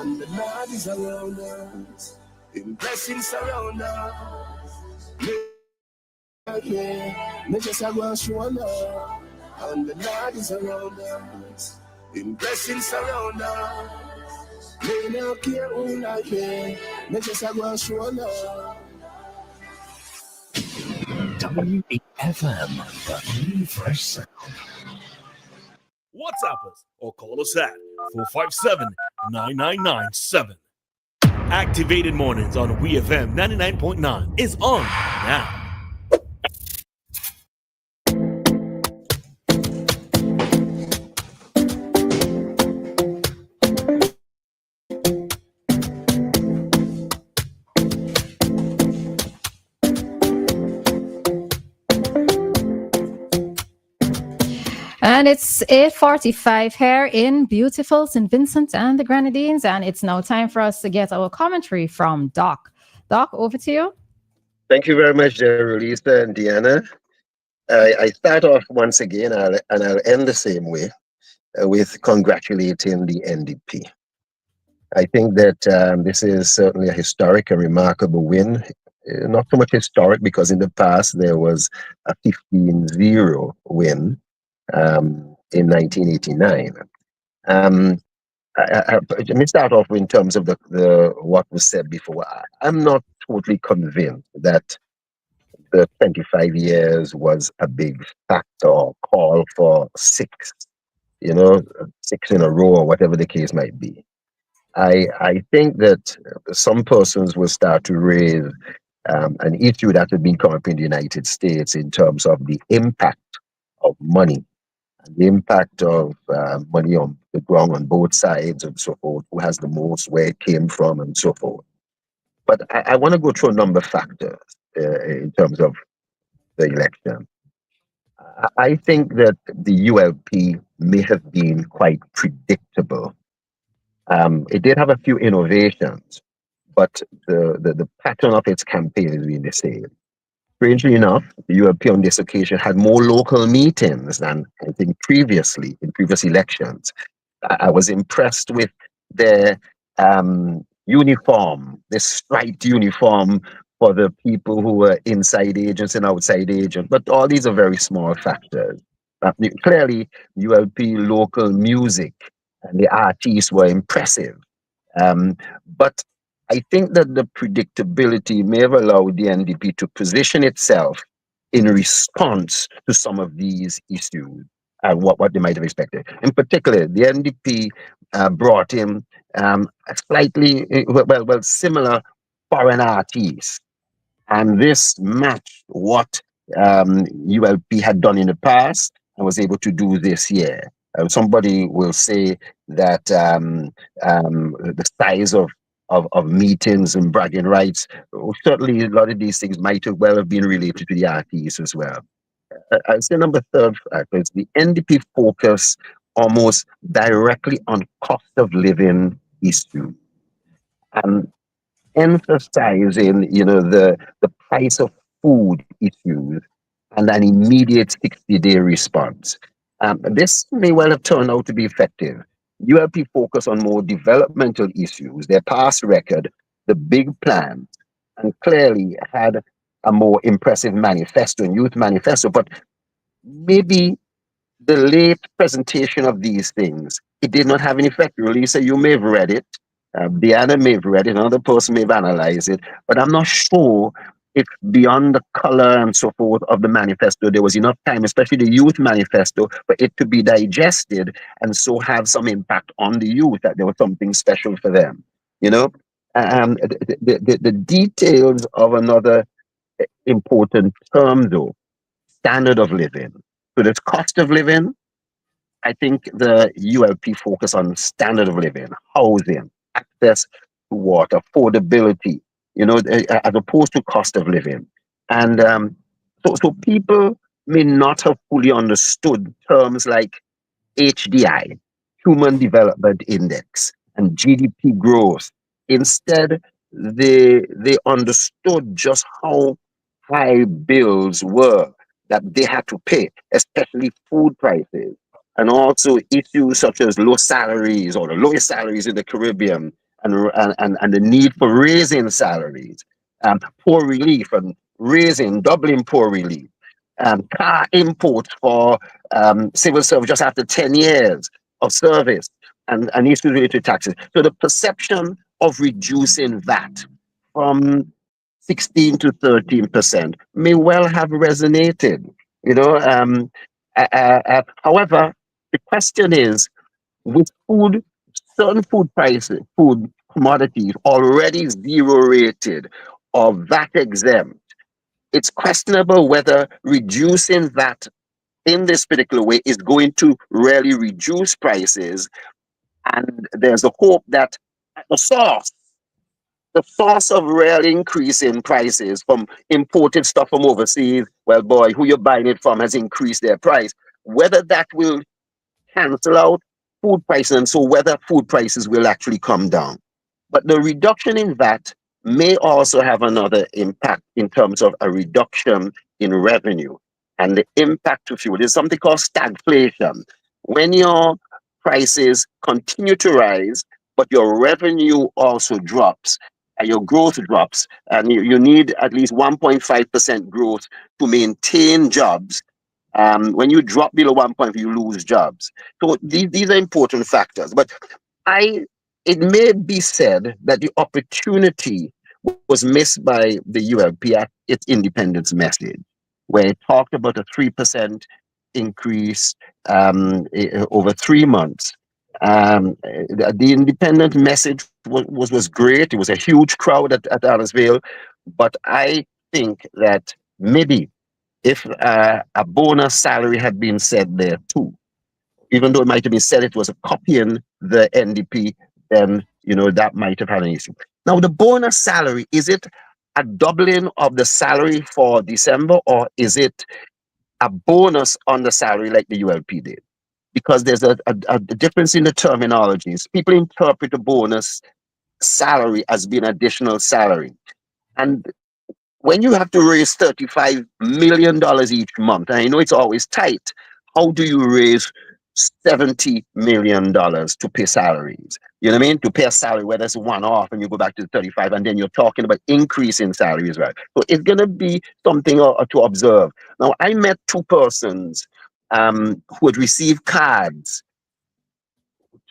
And the Lord is around us. In blessings surround us. Yeah, me just a go show love. And the Lord is around us. In blessings surround us. Me no care who like me. Me just a go show love. WEFM, the new fresh sound. WhatsApp us or call us at 457-9997. Activated Mornings on WEFM 99.9 is on now. And it's 8:45 here in beautiful St. Vincent and the Grenadines. And it's now time for us to get our commentary from Doc. Doc, over to you. Thank you very much, Roleza and Dianna. I start off once again, and I'll end the same way with congratulating the NDP. I think that this is certainly a historic and remarkable win. Not so much historic because in the past there was a 15-0 win in 1989. Let me start off in terms of the what was said before. I'm not totally convinced that the 25 years was a big factor or call for six in a row or whatever the case might be. I think that some persons will start to raise an issue that has been coming up in the United States in terms of the impact of money. The impact of money on the ground on both sides and so forth, who has the most, where it came from, and so forth. But I want to go through a number of factors in terms of the election. I think that the ULP may have been quite predictable. It did have a few innovations, but the pattern of its campaign has been the same. Strangely enough, the ULP on this occasion had more local meetings than I think previously, in previous elections. I was impressed with their uniform, this striped uniform for the people who were inside agents and outside agents. But all these are very small factors. Clearly, ULP local music and the artists were impressive. But I think that the predictability may have allowed the NDP to position itself in response to some of these issues and what they might have expected. In particular, the NDP brought in a slightly, similar foreign artists. And this matched what ULP had done in the past and was able to do this year. Somebody will say that the size of meetings and bragging rights, certainly a lot of these things might have well have been related to the artists as well. I'd say number third factor is the NDP focus almost directly on cost of living issue. Emphasizing, the price of food issues and an immediate 60-day response. This may well have turned out to be effective. ULP focus on more developmental issues, their past record, the big plans, and clearly had a more impressive manifesto, youth manifesto, but maybe the late presentation of these things, it did not have an effect. Roleza, you may have read it. Dianna may have read it. Another person may have analyzed it. But I'm not sure if beyond the color and so forth of the manifesto, there was enough time, especially the youth manifesto, for it to be digested and so have some impact on the youth, that there was something special for them. The details of another important term, though, standard of living. So there's cost of living. I think the ULP focus on standard of living, housing, access to water, affordability, as opposed to cost of living. And so people may not have fully understood terms like HDI, Human Development Index, and GDP growth. Instead, they understood just how high bills were that they had to pay, especially food prices, and also issues such as low salaries or the lowest salaries in the Caribbean, and the need for raising salaries, poor relief and doubling poor relief, car imports for civil service just after 10 years of service, and issues related to taxes. So the perception of reducing VAT from 16 to 13% may well have resonated, you know. However, the question is, with certain food prices, food commodities already zero rated or VAT exempt, it's questionable whether reducing VAT in this particular way is going to really reduce prices. And there's a hope that at the source of real increase in prices from imported stuff from overseas, well, boy, who you're buying it from has increased their price. Whether that will cancel out food prices, and so whether food prices will actually come down. But the reduction in VAT may also have another impact in terms of a reduction in revenue and the impact to fuel. There's something called stagflation. When your prices continue to rise, but your revenue also drops, and your growth drops, and you need at least 1.5% growth to maintain jobs. When you drop below 1 point, you lose jobs. So these are important factors. But it may be said that the opportunity was missed by the ULP at its independence message, where it talked about a 3% increase over 3 months. The independent message was great. It was a huge crowd at Adamsville, but I think that maybe if a bonus salary had been said there too, even though it might have been said it was a copying the NDP, then that might have had an issue. Now, the bonus salary, is it a doubling of the salary for December, or is it a bonus on the salary like the ULP did? Because there's a difference in the terminologies. People interpret a bonus salary as being additional salary. And when you have to raise $35 million each month, and I know it's always tight, how do you raise $70 million to pay salaries? You know what I mean? To pay a salary, whether it's one off and you go back to the 35, and then you're talking about increasing salaries, right? So it's going to be something to observe. Now, I met two persons who had received cards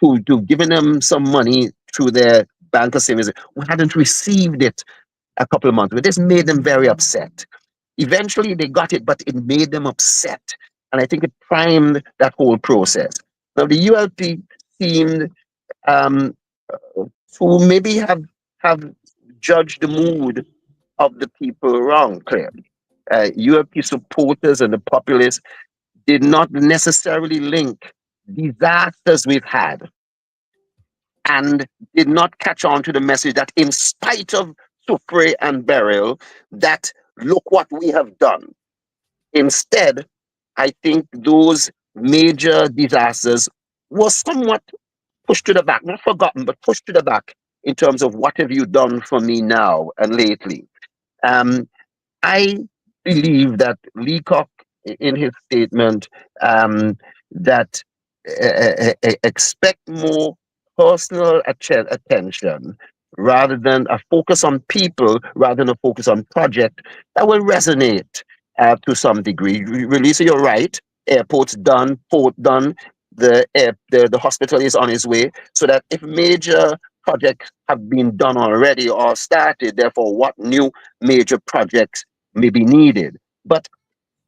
to giving them some money through their bank of savings, who hadn't received it a couple of months, but this made them very upset. Eventually they got it, but it made them upset. And I think it primed that whole process. Now the ULP seemed to maybe have judged the mood of the people wrong, clearly. ULP supporters and the populace did not necessarily link disasters we've had and did not catch on to the message that in spite of Sufre and Beryl, that look what we have done. Instead, I think those major disasters were somewhat pushed to the back, not forgotten, but pushed to the back in terms of what have you done for me now and lately. I believe that Leacock, in his statement, that expect more personal attention rather than a focus on people, rather than a focus on project, that will resonate to some degree. Release, you're right. Airport's done, port done. The hospital is on its way. So that if major projects have been done already or started, therefore, what new major projects may be needed? But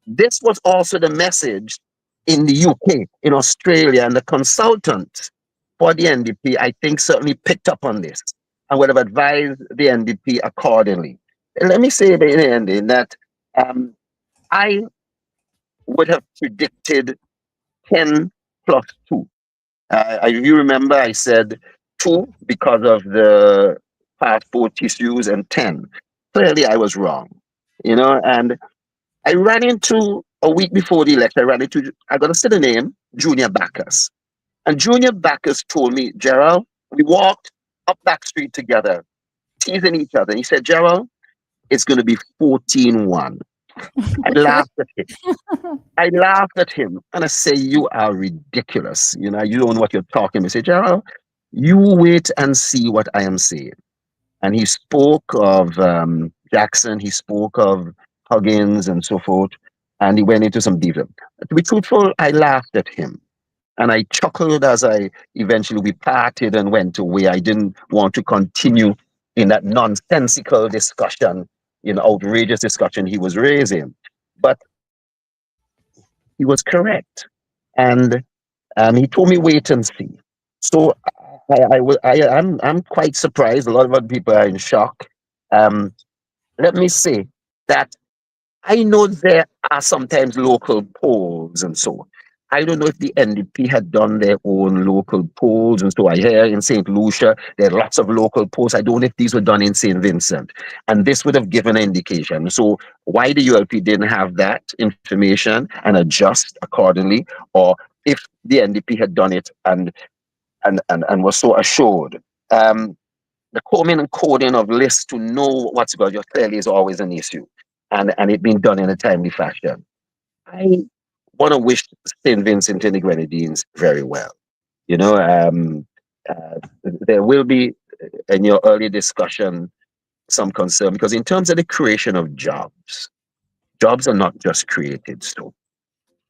this was also the message in the UK, in Australia, and the consultants for the NDP, I think, certainly picked up on this and would have advised the NDP accordingly. And let me say in the ending that I would have predicted 10 plus 2. If you remember, I said 2 because of the passport tissues and 10. Clearly, I was wrong, and I ran into, a week before the election, I got to say the name, Junior Bacchus. And Junior Bacchus told me, Gerald, we walked up back street together, teasing each other. And he said, Gerald, it's going to be 14-1. I laughed at him. And I say, you are ridiculous. You don't know what you're talking about. I say, Gerald, You wait and see what I am saying. And he spoke of Jackson, he spoke of Huggins and so forth, and he went into some detail. To be truthful, I laughed at him. And I chuckled as I eventually we parted and went away. I didn't want to continue in that nonsensical discussion, outrageous discussion he was raising. But he was correct. And he told me wait and see. So I'm quite surprised. A lot of other people are in shock. Let me say that I know there are sometimes local polls and so. I don't know if the NDP had done their own local polls, and so I hear in St. Lucia there are lots of local polls. I don't know if these were done in St. Vincent, and this would have given an indication. So why the ULP didn't have that information and adjust accordingly, or if the NDP had done it and was so assured. The combing and coding of lists to know what's going on clearly is always an issue, and it being done in a timely fashion. I want to wish St. Vincent and the Grenadines very well. There will be, in your earlier discussion, some concern because in terms of the creation of jobs, jobs are not just created. So,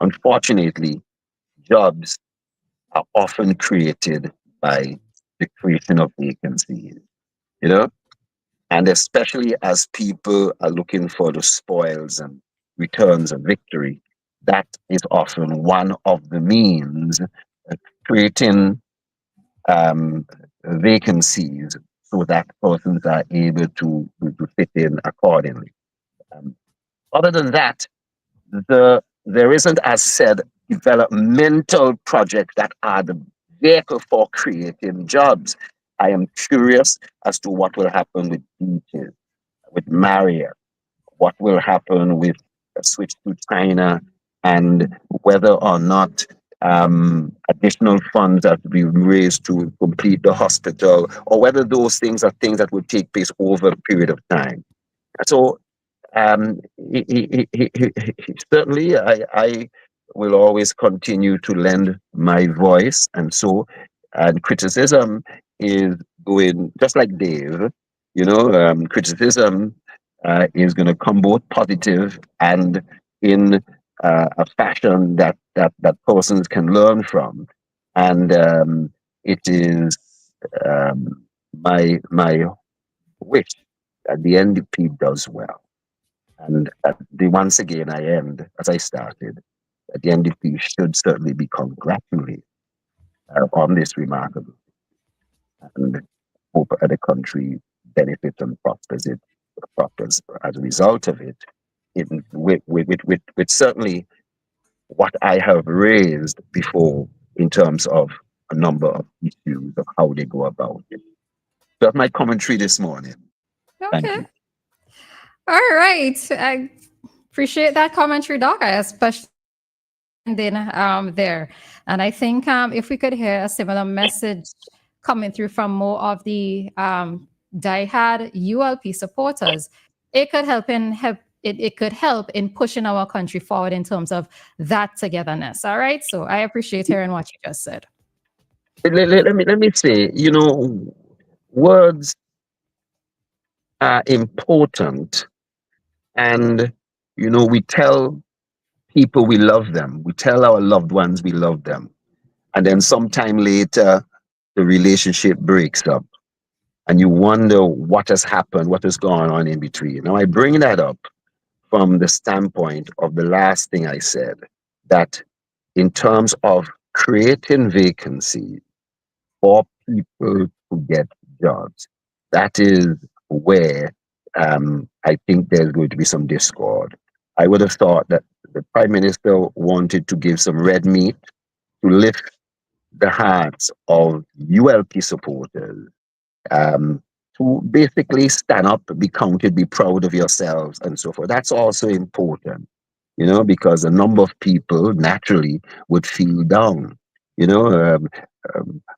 unfortunately, jobs are often created by the creation of vacancies. You know, and especially as people are looking for the spoils and returns of victory, that is often one of the means creating vacancies so that persons are able to fit in accordingly. Um, Other than that, there isn't, as said, developmental projects that are the vehicle for creating jobs. I am curious as to what will happen with beaches, with Marriott, what will happen with a switch to China, and whether or not additional funds are to be raised to complete the hospital, or whether those things are things that will take place over a period of time. So certainly, I will always continue to lend my voice, and criticism is going just like Dave. Criticism is going to come both positive and in a fashion that persons can learn from, and it is my wish that the NDP does well. And once again, I end as I started. At the NDP should certainly be congratulated on this remarkable and hope that the country benefits and prospers as a result of it. With certainly what I have raised before in terms of a number of issues of how they go about it. That's my commentary this morning. Thank Okay. you. All right. I appreciate that commentary, Doc. I especially there. And I think if we could hear a similar message coming through from more of the diehard ULP supporters, it could it could help in pushing our country forward in terms of that togetherness. All right. So I appreciate hearing what you just said. Let me say, words are important, and we tell people we love them. We tell our loved ones we love them, and then sometime later, the relationship breaks up, and you wonder what has happened, what has gone on in between. Now, I bring that up from the standpoint of the last thing I said, that in terms of creating vacancies for people to get jobs, that is where I think there's going to be some discord. I would have thought that the Prime Minister wanted to give some red meat to lift the hearts of ULP supporters, to basically stand up, be counted, be proud of yourselves, and so forth. That's also important, because a number of people naturally would feel down. I'm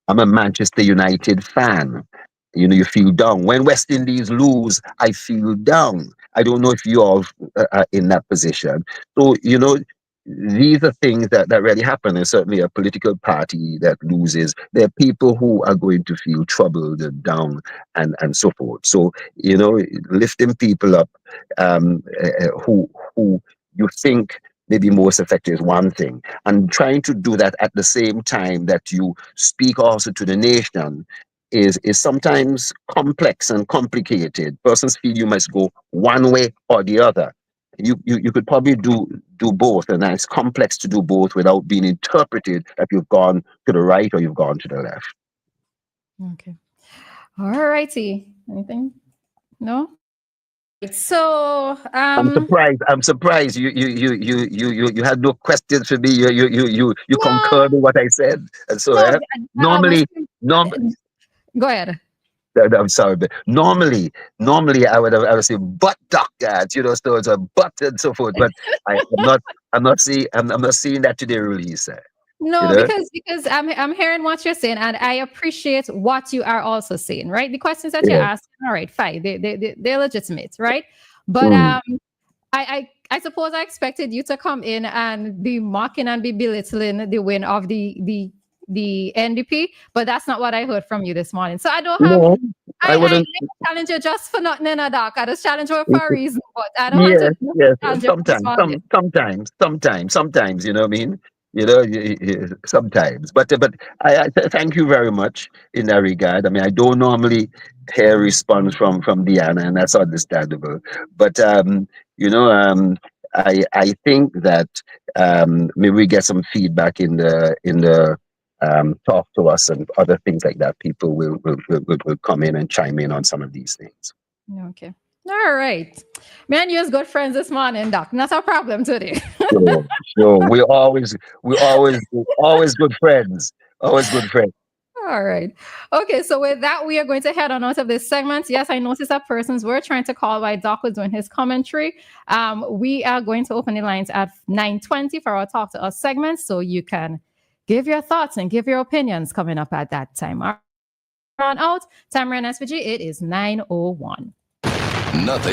a Manchester United fan. You feel down. When West Indies lose, I feel down. I don't know if you all are in that position. So, these are things that really happen. There's certainly a political party that loses. There are people who are going to feel troubled and down and so forth. So, lifting people up who you think may be most effective is one thing. And trying to do that at the same time that you speak also to the nation is sometimes complex and complicated. Persons feel you must go one way or the other. You could probably do both, and it's complex to do both without being interpreted that you've gone to the right or you've gone to the left. Okay. All righty. Anything? No? So I'm surprised you had no questions for me. You no, concurred with what I said. And so no, normally go ahead. I'm sorry, but normally I would say but doctor, so it's a but and so forth. But I'm not seeing that today, release. No, because I'm hearing what you're saying, and I appreciate what you are also saying, right? The questions that you're asking, all right, fine, they're legitimate, right? But I suppose I expected you to come in and be mocking and be belittling the win of the NDP, but that's not what I heard from you this morning. So I don't have. No, I I wouldn't. challenge you just for nothing in a dark. I just challenge you for a reason, but I don't want to challenge you Sometimes, you know what I mean? Sometimes. But I thank you very much in that regard. I mean, I don't normally hear response from Dianna, and that's understandable. But I think that maybe we get some feedback in the talk to us and other things like that. People will come in and chime in on some of these things. Okay. All right. Man, you're good friends this morning, Doc. Not a problem today. Sure. We're always good friends. Always good friends. All right. Okay, so with that, we are going to head on out of this segment. Yes, I noticed that persons were trying to call while Doc was doing his commentary. We are going to open the lines at 9:20 for our Talk to Us segment, so you can give your thoughts and give your opinions coming up at that time. On out. Time SVG, it is 9:01. Nothing